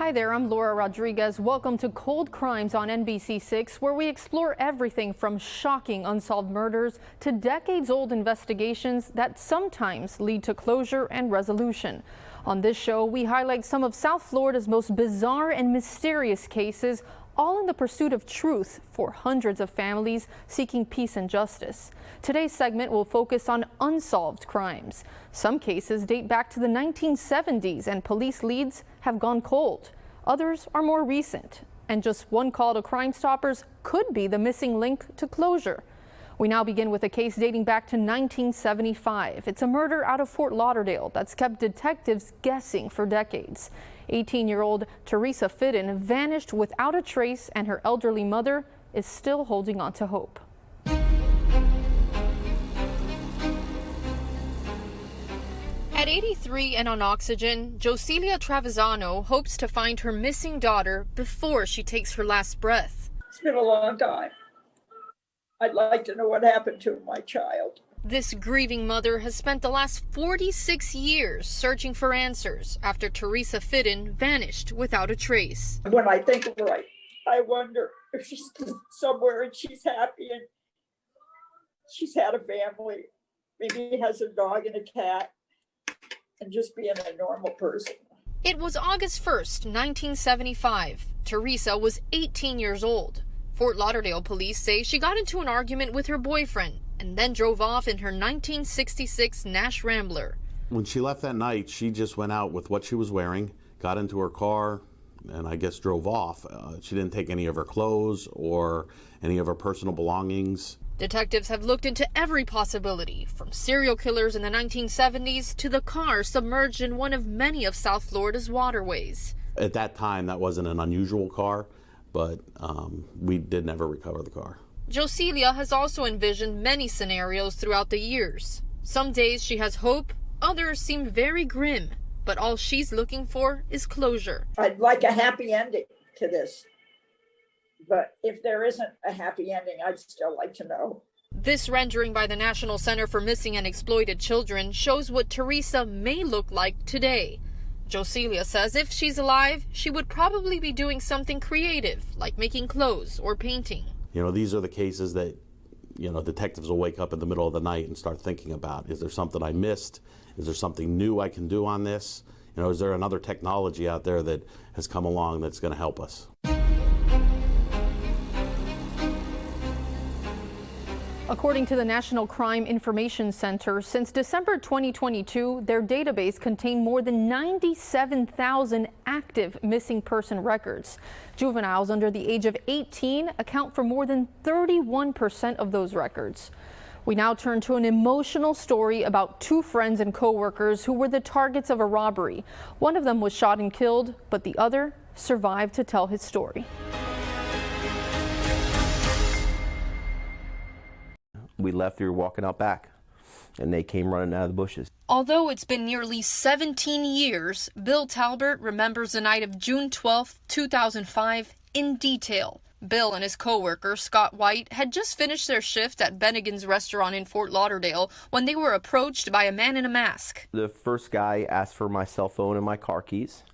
Hi there, I'm Laura Rodriguez. Welcome to Cold Crimes on NBC6, where we explore everything from shocking unsolved murders to decades-old investigations that sometimes lead to closure and resolution. On this show, we highlight some of South Florida's most bizarre and mysterious cases, all in the pursuit of truth for hundreds of families seeking peace and justice. Today's segment will focus on unsolved crimes. Some cases date back to the 1970s and police leads have gone cold. Others are more recent, and just one call to Crime Stoppers could be the missing link to closure. We now begin with a case dating back to 1975. It's a murder out of Fort Lauderdale that's kept detectives guessing for decades. 18-year-old Teresa Fidden vanished without a trace, and her elderly mother is still holding on to hope. At 83 and on oxygen, Josilia Travisano hopes to find her missing daughter before she takes her last breath. It's been a long time. I'd like to know what happened to my child. This grieving mother has spent the last 46 years searching for answers after Teresa Fidden vanished without a trace. When I think of her, I wonder if she's somewhere and she's happy and she's had a family, maybe has a dog and a cat, and just being a normal person. It was August 1st, 1975. Teresa was 18 years old. Fort Lauderdale police say she got into an argument with her boyfriend and then drove off in her 1966 Nash Rambler. When she left that night, she just went out with what she was wearing, got into her car, and I guess drove off. She didn't take any of her clothes or any of her personal belongings. Detectives have looked into every possibility, from serial killers in the 1970s to the car submerged in one of many of South Florida's waterways. At that time, that wasn't an unusual car, but we did never recover the car. Josilia has also envisioned many scenarios throughout the years. Some days she has hope, others seem very grim, but all she's looking for is closure. I'd like a happy ending to this, but if there isn't a happy ending, I'd still like to know. This rendering by the National Center for Missing and Exploited Children shows what Teresa may look like today. Josilia says if she's alive, she would probably be doing something creative, like making clothes or painting. You know, these are the cases that, you know, detectives will wake up in the middle of the night and start thinking about. Is there something I missed? Is there something new I can do on this? You know, is there another technology out there that has come along that's going to help us? According to the National Crime Information Center, since December 2022, their database contained more than 97,000 active missing person records. Juveniles under the age of 18 account for more than 31% of those records. We now turn to an emotional story about two friends and co-workers who were the targets of a robbery. One of them was shot and killed, but the other survived to tell his story. We left, we were walking out back, and they came running out of the bushes. Although it's been nearly 17 years, Bill Talbert remembers the night of June 12, 2005 in detail. Bill and his co-worker, Scott White, had just finished their shift at Bennigan's restaurant in Fort Lauderdale when they were approached by a man in a mask. The first guy asked for my cell phone and my car keys,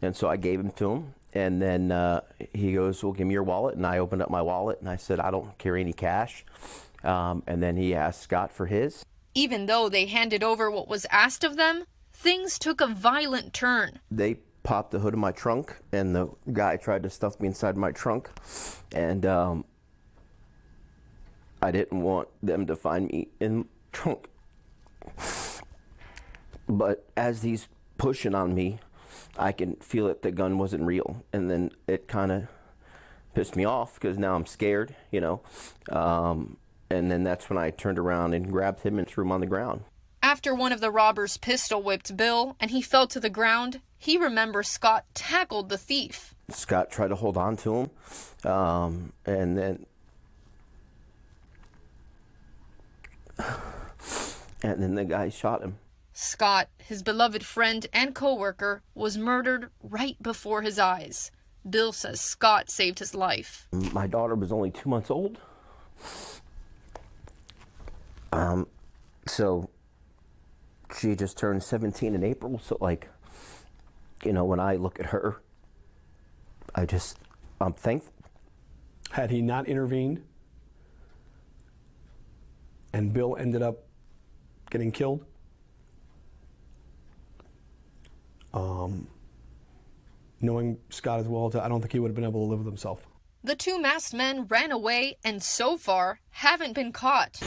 and so I gave them to him. And then he goes, well, give me your wallet. And I opened up my wallet, and I said, I don't carry any cash. And then he asked Scott for his. Even though they handed over what was asked of them, things took a violent turn. They popped the hood of my trunk, and the guy tried to stuff me inside my trunk. And I didn't want them to find me in the trunk. But as he's pushing on me, I can feel that the gun wasn't real. And then it kind of pissed me off because now I'm scared, you know. And then that's when I turned around and grabbed him and threw him on the ground. After one of the robbers pistol whipped Bill and he fell to the ground, he remembers Scott tackled the thief. Scott tried to hold on to him, and then the guy shot him. Scott, his beloved friend and co-worker, was murdered right before his eyes. Bill says Scott saved his life. My daughter was only 2 months old. So she just turned 17 in April. So, like, you know, when I look at her, I'm thankful. Had he not intervened and Bill ended up getting killed, knowing Scott as well, I don't think he would have been able to live with himself. The two masked men ran away and so far haven't been caught.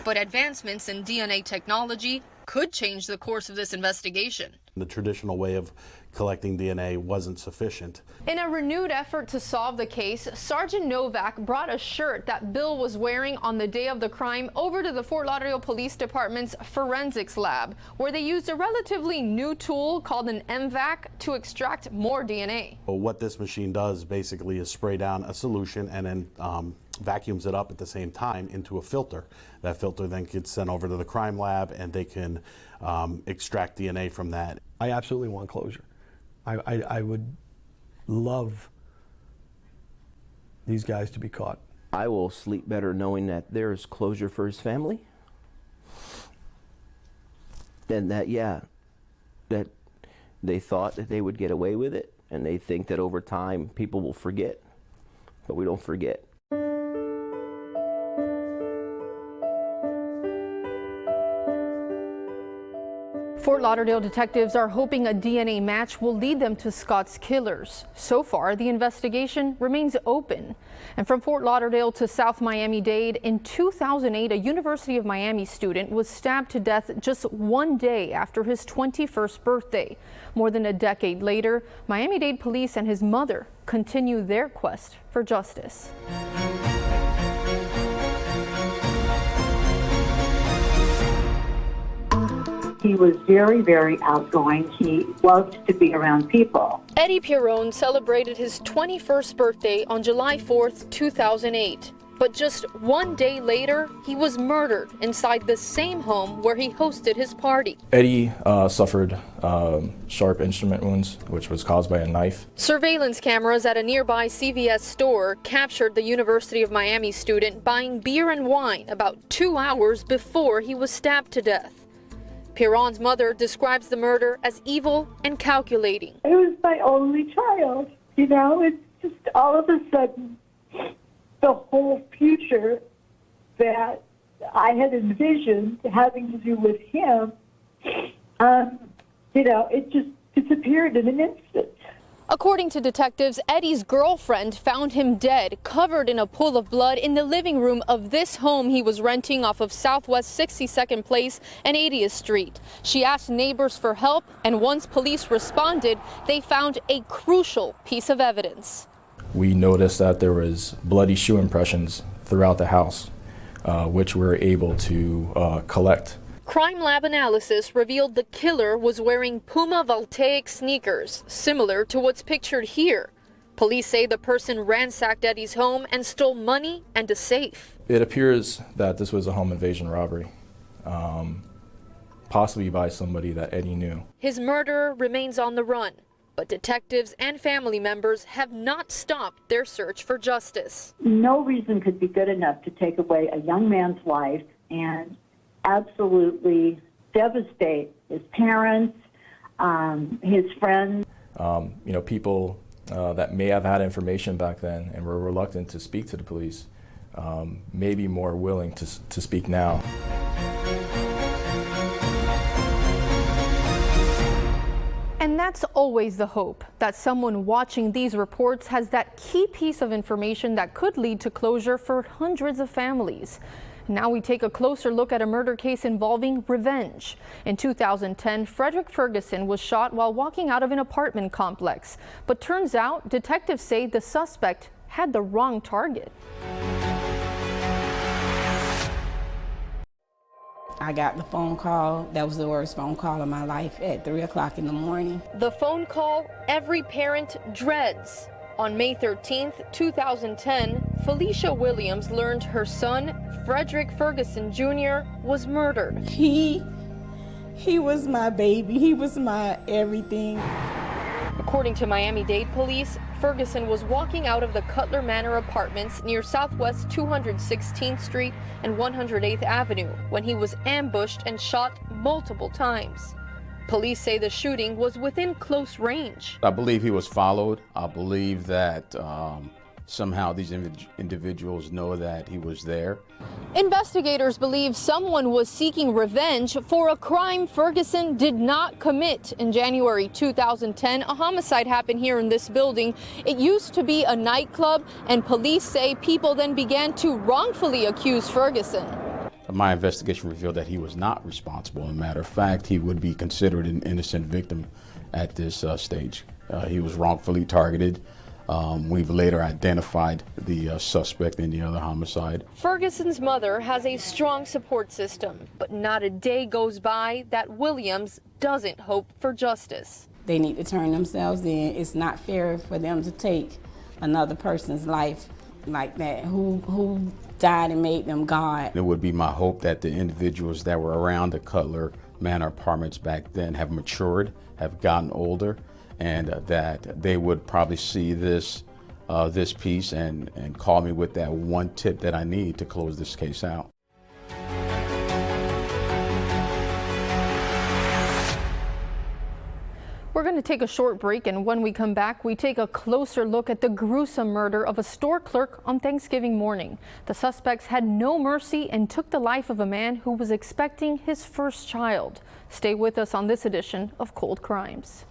But advancements in DNA technology could change the course of this investigation. The traditional way of collecting DNA wasn't sufficient. In a renewed effort to solve the case, Sergeant Novak brought a shirt that Bill was wearing on the day of the crime over to the Fort Lauderdale Police Department's forensics lab, where they used a relatively new tool called an MVAC to extract more DNA. Well, what this machine does basically is spray down a solution and then vacuums it up at the same time into a filter. That filter then gets sent over to the crime lab and they can extract DNA from that. I absolutely want closure. I would love these guys to be caught. I will sleep better knowing that there's closure for his family. And that, yeah, that they thought that they would get away with it, and they think that over time people will forget, but we don't forget. Fort Lauderdale detectives are hoping a DNA match will lead them to Scott's killers. So far, the investigation remains open. And from Fort Lauderdale to South Miami-Dade, in 2008, a University of Miami student was stabbed to death just one day after his 21st birthday. More than a decade later, Miami-Dade police and his mother continue their quest for justice. He was very, very outgoing. He loved to be around people. Eddie Pierron celebrated his 21st birthday on July 4th, 2008. But just one day later, he was murdered inside the same home where he hosted his party. Eddie suffered sharp instrument wounds, which was caused by a knife. Surveillance cameras at a nearby CVS store captured the University of Miami student buying beer and wine about 2 hours before he was stabbed to death. Pierron's mother describes the murder as evil and calculating. It was my only child. You know, it's just all of a sudden the whole future that I had envisioned having to do with him, you know, it just disappeared in an instant. According to detectives, Eddie's girlfriend found him dead, covered in a pool of blood in the living room of this home he was renting off of Southwest 62nd Place and 80th Street. She asked neighbors for help, and once police responded, they found a crucial piece of evidence. We noticed that there was bloody shoe impressions throughout the house, which we were able to collect. Crime lab analysis revealed the killer was wearing Puma Voltaic sneakers, similar to what's pictured here. Police say the person ransacked Eddie's home and stole money and a safe. It appears that this was a home invasion robbery, possibly by somebody that Eddie knew. His murderer remains on the run, but detectives and family members have not stopped their search for justice. No reason could be good enough to take away a young man's life and absolutely devastate his parents, his friends. You know, people that may have had information back then and were reluctant to speak to the police may be more willing to speak now. And that's always the hope, that someone watching these reports has that key piece of information that could lead to closure for hundreds of families. Now we take a closer look at a murder case involving revenge. In 2010, Frederick Ferguson was shot while walking out of an apartment complex. But turns out, detectives say the suspect had the wrong target. I got the phone call. That was the worst phone call of my life at 3 o'clock in the morning. The phone call every parent dreads. On May 13th, 2010, Felicia Williams learned her son, Frederick Ferguson Jr., was murdered. He was my baby. He was my everything. According to Miami-Dade police, Ferguson was walking out of the Cutler Manor apartments near Southwest 216th Street and 108th Avenue when he was ambushed and shot multiple times. Police say the shooting was within close range. I believe he was followed. I believe that somehow these individuals know that he was there. Investigators believe someone was seeking revenge for a crime Ferguson did not commit. In January 2010, a homicide happened here in this building. It used to be a nightclub, and police say people then began to wrongfully accuse Ferguson. My investigation revealed that he was not responsible. As a matter of fact, he would be considered an innocent victim at this stage. He was wrongfully targeted. We've later identified the suspect in the other homicide. Ferguson's mother has a strong support system, but not a day goes by that Williams doesn't hope for justice. They need to turn themselves in. It's not fair for them to take another person's life like that, who died and made them God. It would be my hope that the individuals that were around the Cutler Manor Apartments back then have matured, have gotten older, and that they would probably see this piece and call me with that one tip that I need to close this case out. We're going to take a short break, and when we come back, we take a closer look at the gruesome murder of a store clerk on Thanksgiving morning. The suspects had no mercy and took the life of a man who was expecting his first child. Stay with us on this edition of Cold Crimes.